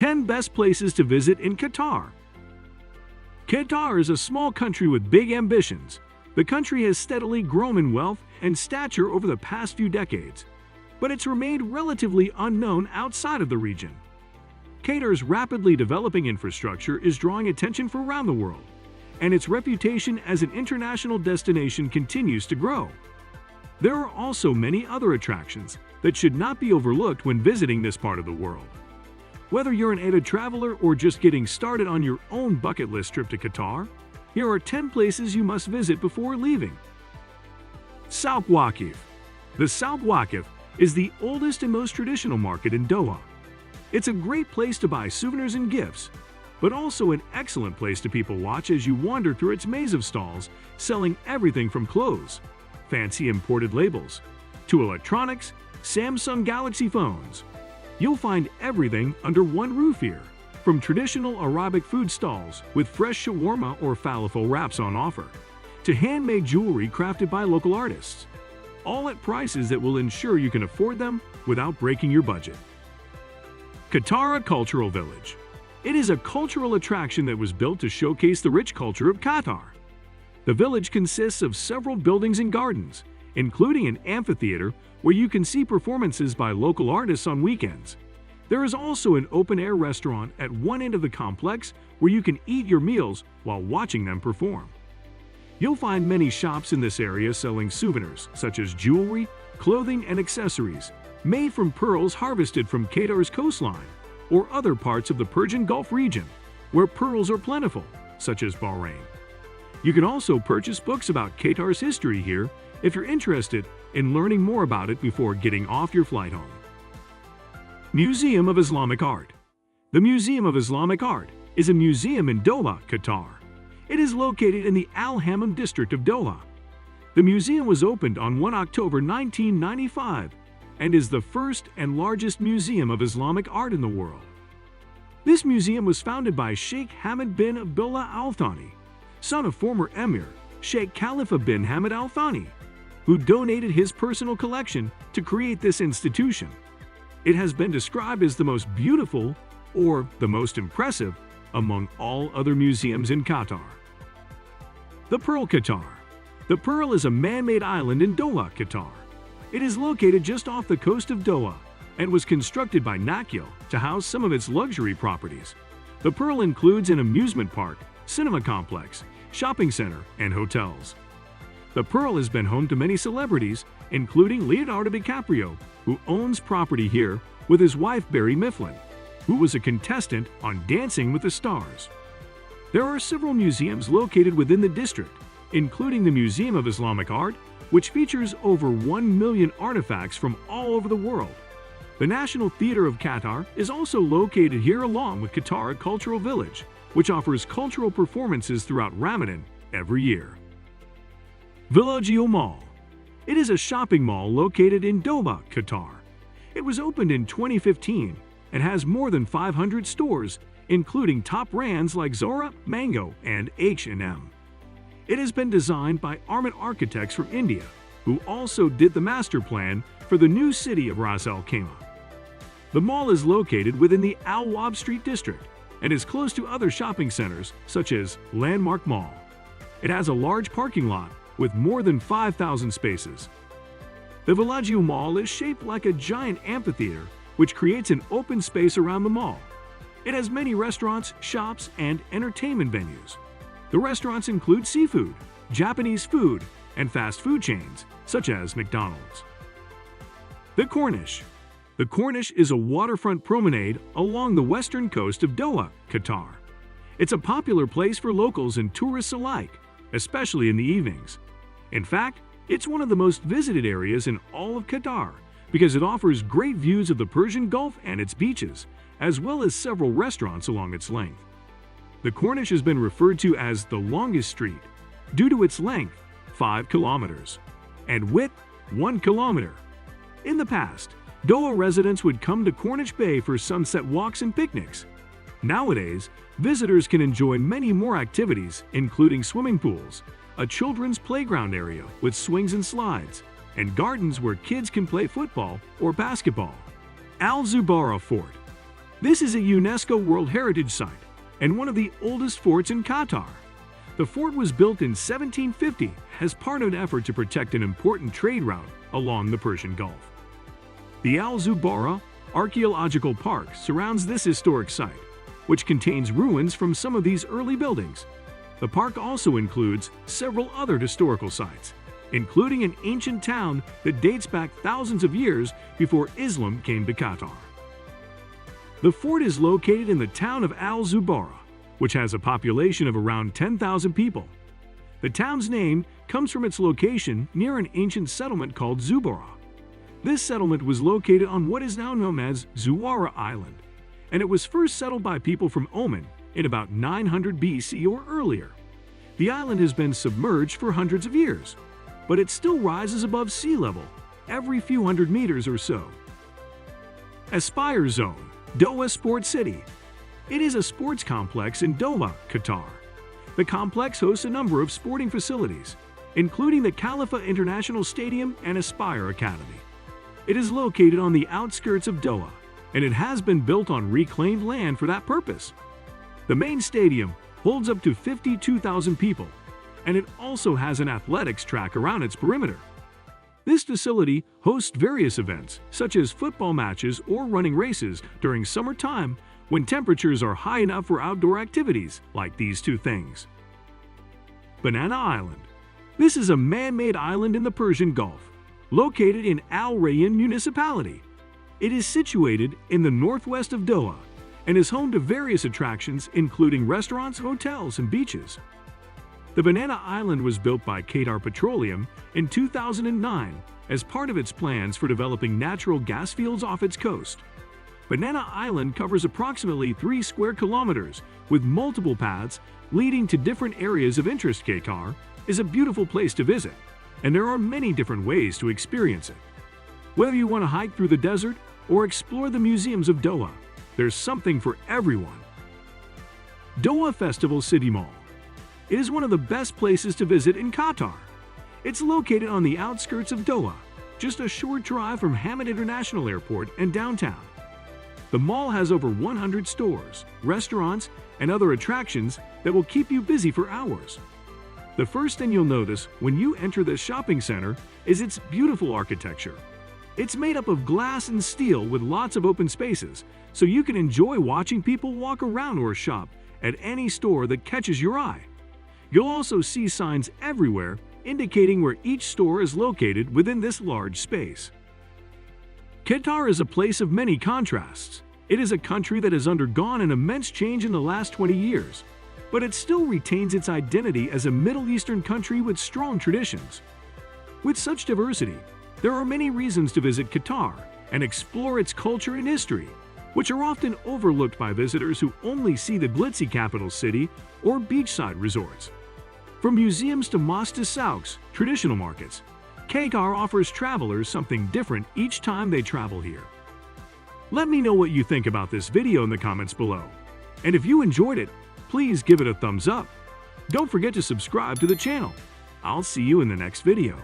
10 Best Places to Visit in Qatar. Qatar is a small country with big ambitions. The country has steadily grown in wealth and stature over the past few decades, but it's remained relatively unknown outside of the region. Qatar's rapidly developing infrastructure is drawing attention from around the world, and its reputation as an international destination continues to grow. There are also many other attractions that should not be overlooked when visiting this part of the world. Whether you're an avid traveler or just getting started on your own bucket list trip to Qatar, here are 10 places you must visit before leaving. Souq Waqif. The Souq Waqif is the oldest and most traditional market in Doha. It's a great place to buy souvenirs and gifts, but also an excellent place to people watch as you wander through its maze of stalls selling everything from clothes, fancy imported labels, to electronics, Samsung Galaxy phones. You'll find everything under one roof here, from traditional Arabic food stalls with fresh shawarma or falafel wraps on offer, to handmade jewelry crafted by local artists, all at prices that will ensure you can afford them without breaking your budget. Qatar Cultural Village. It is a cultural attraction that was built to showcase the rich culture of Qatar. The village consists of several buildings and gardens, including an amphitheater where you can see performances by local artists on weekends. There is also an open-air restaurant at one end of the complex where you can eat your meals while watching them perform. You'll find many shops in this area selling souvenirs such as jewelry, clothing, and accessories made from pearls harvested from Qatar's coastline or other parts of the Persian Gulf region where pearls are plentiful, such as Bahrain. You can also purchase books about Qatar's history here if you're interested in learning more about it before getting off your flight home. Museum of Islamic Art. The Museum of Islamic Art is a museum in Doha, Qatar. It is located in the Al Hammam district of Doha. The museum was opened on 1 October 1995 and is the first and largest museum of Islamic art in the world. This museum was founded by Sheikh Hamad bin Abdullah Al Thani, son of former Emir Sheikh Khalifa bin Hamad Al Thani, who donated his personal collection to create this institution. It has been described as the most beautiful or the most impressive among all other museums in Qatar. The Pearl Qatar. The Pearl is a man-made island in Doha, Qatar. It is located just off the coast of Doha and was constructed by Nakheel to house some of its luxury properties. The Pearl includes an amusement park, cinema complex, shopping center, and hotels. The Pearl has been home to many celebrities, including Leonardo DiCaprio, who owns property here with his wife Barry Mifflin, who was a contestant on Dancing with the Stars. There are several museums located within the district, including the Museum of Islamic Art, which features over 1 million artifacts from all over the world. The National Theatre of Qatar is also located here along with Qatar Cultural Village, which offers cultural performances throughout Ramadan every year. Villaggio Mall. It is a shopping mall located in Doha, Qatar. It was opened in 2015 and has more than 500 stores, including top brands like Zara, Mango, and H&M. It has been designed by Armit Architects from India, who also did the master plan for the new city of Ras Al Khaimah. The mall is located within the Al Wab Street district and is close to other shopping centers such as Landmark Mall. It has a large parking lot with more than 5,000 spaces. The Villaggio Mall is shaped like a giant amphitheater, which creates an open space around the mall. It has many restaurants, shops, and entertainment venues. The restaurants include seafood, Japanese food, and fast food chains, such as McDonald's. The Corniche. The Corniche is a waterfront promenade along the western coast of Doha, Qatar. It's a popular place for locals and tourists alike, especially in the evenings. In fact, it's one of the most visited areas in all of Qatar because it offers great views of the Persian Gulf and its beaches, as well as several restaurants along its length. The Corniche has been referred to as the longest street due to its length, 5 kilometers, and width, 1 kilometer. In the past, Doha residents would come to Corniche Bay for sunset walks and picnics. Nowadays, visitors can enjoy many more activities, including swimming pools, a children's playground area with swings and slides, and gardens where kids can play football or basketball. Al Zubarah Fort. This is a UNESCO World Heritage Site and one of the oldest forts in Qatar. The fort was built in 1750 as part of an effort to protect an important trade route along the Persian Gulf. The Al Zubarah Archaeological Park surrounds this historic site, which contains ruins from some of these early buildings. The park also includes several other historical sites, including an ancient town that dates back thousands of years before Islam came to Qatar. The fort is located in the town of Al Zubarah, which has a population of around 10,000 people. The town's name comes from its location near an ancient settlement called Zubarah. This settlement was located on what is now known as Zuwara Island, and it was first settled by people from Oman in about 900 BC or earlier. The island has been submerged for hundreds of years, but it still rises above sea level every few hundred meters or so. Aspire Zone, Doha Sports City. It is a sports complex in Doha, Qatar. The complex hosts a number of sporting facilities, including the Khalifa International Stadium and Aspire Academy. It is located on the outskirts of Doha, and it has been built on reclaimed land for that purpose. The main stadium holds up to 52,000 people, and it also has an athletics track around its perimeter. This facility hosts various events, such as football matches or running races during summertime when temperatures are high enough for outdoor activities like these two things. Banana Island. This is a man-made island in the Persian Gulf, located in Al Rayyan municipality. It is situated in the northwest of Doha and is home to various attractions including restaurants, hotels, and beaches. The Banana Island was built by Qatar Petroleum in 2009 as part of its plans for developing natural gas fields off its coast. Banana Island covers approximately 3 square kilometers with multiple paths leading to different areas of interest. Qatar is a beautiful place to visit, and there are many different ways to experience it. Whether you want to hike through the desert or explore the museums of Doha, there's something for everyone. Doha Festival City Mall. It is one of the best places to visit in Qatar. It's located on the outskirts of Doha, just a short drive from Hamad International Airport and downtown. The mall has over 100 stores, restaurants, and other attractions that will keep you busy for hours. The first thing you'll notice when you enter this shopping center is its beautiful architecture. It's made up of glass and steel with lots of open spaces, so you can enjoy watching people walk around or shop at any store that catches your eye. You'll also see signs everywhere indicating where each store is located within this large space. Qatar is a place of many contrasts. It is a country that has undergone an immense change in the last 20 years, but it still retains its identity as a Middle Eastern country with strong traditions. With such diversity, there are many reasons to visit Qatar and explore its culture and history, which are often overlooked by visitors who only see the glitzy capital city or beachside resorts. From museums to mosques to souks, traditional markets, Qatar offers travelers something different each time they travel here. Let me know what you think about this video in the comments below. And if you enjoyed it, please give it a thumbs up. Don't forget to subscribe to the channel. I'll see you in the next video.